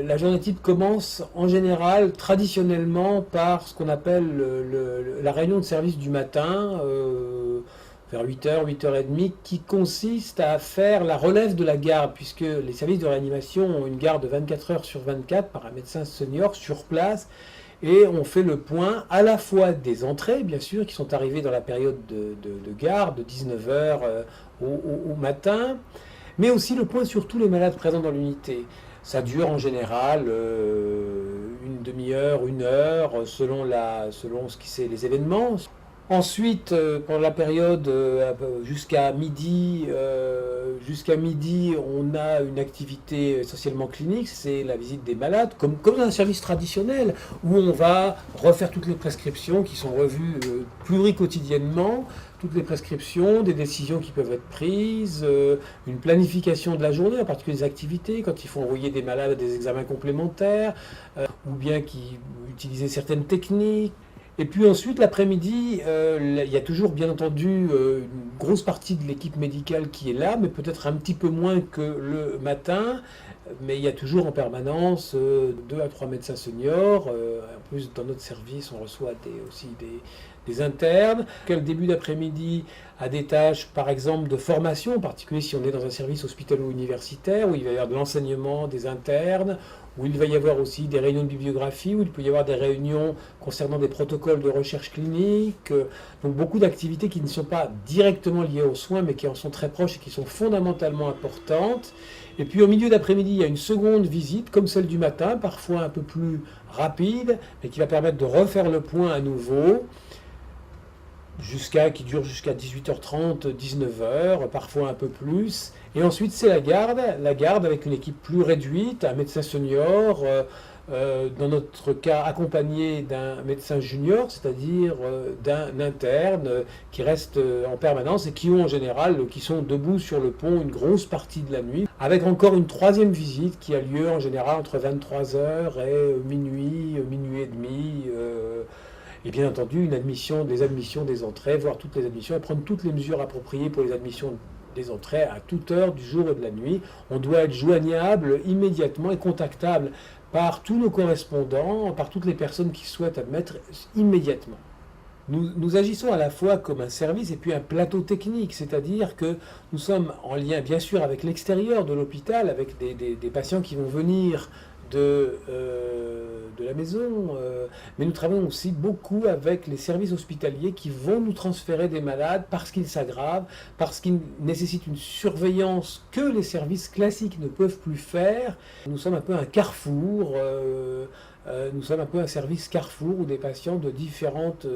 La journée type commence en général, traditionnellement, par ce qu'on appelle la réunion de service du matin, vers 8h, 8h30, qui consiste à faire la relève de la garde, puisque les services de réanimation ont une garde de 24 heures sur 24 par un médecin senior sur place, et on fait le point à la fois des entrées, bien sûr, qui sont arrivées dans la période de garde, de 19h au matin, mais aussi le point sur tous les malades présents dans l'unité. Ça dure en général une demi-heure, une heure, selon ce qui c'est les événements. Ensuite, pendant la période jusqu'à midi, on a une activité essentiellement clinique, c'est la visite des malades, comme dans un service traditionnel, où on va refaire toutes les prescriptions qui sont revues pluriquotidiennement, toutes les prescriptions, des décisions qui peuvent être prises, une planification de la journée, en particulier des activités, quand il faut envoyer des malades à des examens complémentaires, ou bien utiliser certaines techniques. Et puis ensuite, l'après-midi, il y a toujours bien entendu une grosse partie de l'équipe médicale qui est là, mais peut-être un petit peu moins que le matin. Mais il y a toujours en permanence 2 à 3 médecins seniors. En plus, dans notre service, on reçoit aussi des internes. Le début d'après-midi a des tâches, par exemple, de formation, en particulier si on est dans un service hospitalo-universitaire, où il va y avoir de l'enseignement des internes, où il va y avoir aussi des réunions de bibliographie, où il peut y avoir des réunions concernant des protocoles de recherche clinique. Donc beaucoup d'activités qui ne sont pas directement liées aux soins, mais qui en sont très proches et qui sont fondamentalement importantes. Et puis au milieu d'après-midi, il y a une seconde visite, comme celle du matin, parfois un peu plus rapide, mais qui va permettre de refaire le point à nouveau, qui dure jusqu'à 18h30, 19h, parfois un peu plus. Et ensuite, c'est la garde avec une équipe plus réduite, un médecin senior, dans notre cas accompagné d'un médecin junior, c'est-à-dire d'un interne qui reste en permanence et qui sont debout sur le pont une grosse partie de la nuit, avec encore une troisième visite qui a lieu en général entre 23h et minuit, minuit et demi. Et bien entendu, des admissions des entrées, voire toutes les admissions, et prendre toutes les mesures appropriées pour les admissions des entrées à toute heure du jour et de la nuit. On doit être joignable immédiatement et contactable par tous nos correspondants, par toutes les personnes qui souhaitent admettre immédiatement. Nous agissons à la fois comme un service et puis un plateau technique, c'est-à-dire que nous sommes en lien bien sûr avec l'extérieur de l'hôpital, avec des patients qui vont venir de la maison, mais nous travaillons aussi beaucoup avec les services hospitaliers qui vont nous transférer des malades parce qu'ils s'aggravent, parce qu'ils nécessitent une surveillance que les services classiques ne peuvent plus faire. Nous sommes un peu un carrefour, nous sommes un peu un service carrefour où des patients de différentes,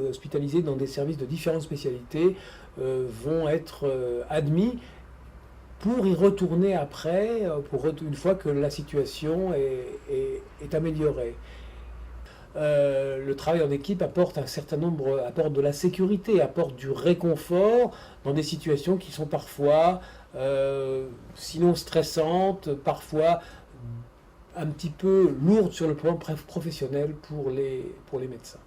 hospitalisés dans des services de différentes spécialités vont être admis pour y retourner après, une fois que la situation est améliorée. Le travail en équipe apporte apporte de la sécurité, apporte du réconfort dans des situations qui sont parfois, sinon stressantes, parfois un petit peu lourdes sur le plan professionnel pour les médecins.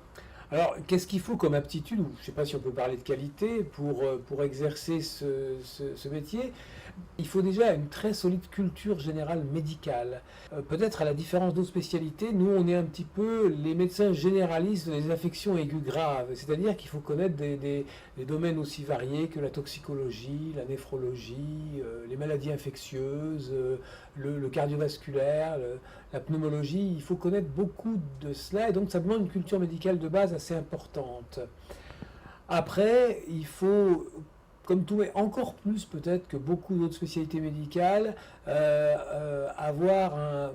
Alors, qu'est-ce qu'il faut comme aptitude, ou je ne sais pas si on peut parler de qualité, pour exercer ce métier? Il faut déjà une très solide culture générale médicale. Peut-être à la différence d'autres spécialités, nous on est un petit peu les médecins généralistes des infections aiguës graves. C'est-à-dire qu'il faut connaître des domaines aussi variés que la toxicologie, la néphrologie, les maladies infectieuses, le cardiovasculaire, la pneumologie. Il faut connaître beaucoup de cela et donc ça demande une culture médicale de base assez importante. Après, il faut, comme tout, et encore plus peut-être que beaucoup d'autres spécialités médicales, avoir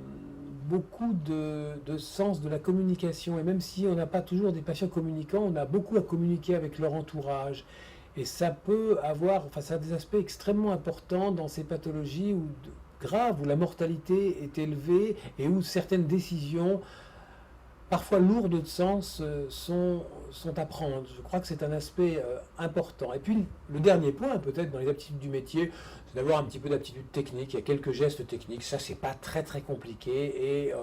beaucoup de sens de la communication. Et même si on n'a pas toujours des patients communicants, on a beaucoup à communiquer avec leur entourage. Et ça ça a des aspects extrêmement importants dans ces pathologies graves, où la mortalité est élevée et où certaines décisions parfois lourdes de sens sont à prendre. Je crois que c'est un aspect important. Et puis le dernier point, peut-être dans les aptitudes du métier, c'est d'avoir un petit peu d'aptitude technique. Il y a quelques gestes techniques, ça c'est pas très très compliqué et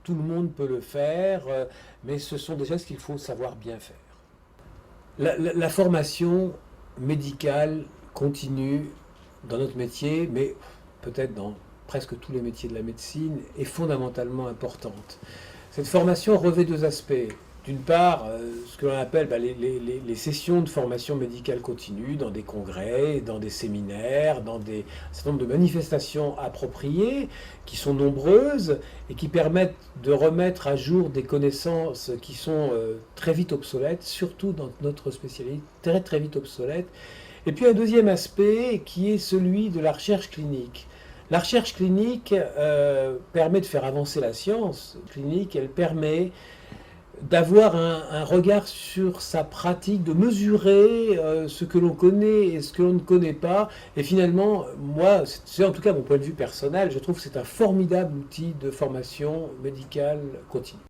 tout le monde peut le faire, mais ce sont des gestes qu'il faut savoir bien faire. La formation médicale continue dans notre métier, mais peut-être dans presque tous les métiers de la médecine, est fondamentalement importante. Cette formation revêt deux aspects. D'une part, ce que l'on appelle les sessions de formation médicale continue dans des congrès, dans des séminaires, dans un certain nombre de manifestations appropriées, qui sont nombreuses et qui permettent de remettre à jour des connaissances qui sont très vite obsolètes, surtout dans notre spécialité, très très vite obsolètes. Et puis un deuxième aspect qui est celui de la recherche clinique. La recherche clinique permet de faire avancer la science clinique, elle permet d'avoir un regard sur sa pratique, de mesurer ce que l'on connaît et ce que l'on ne connaît pas. Et finalement, moi, c'est en tout cas mon point de vue personnel, je trouve que c'est un formidable outil de formation médicale continue.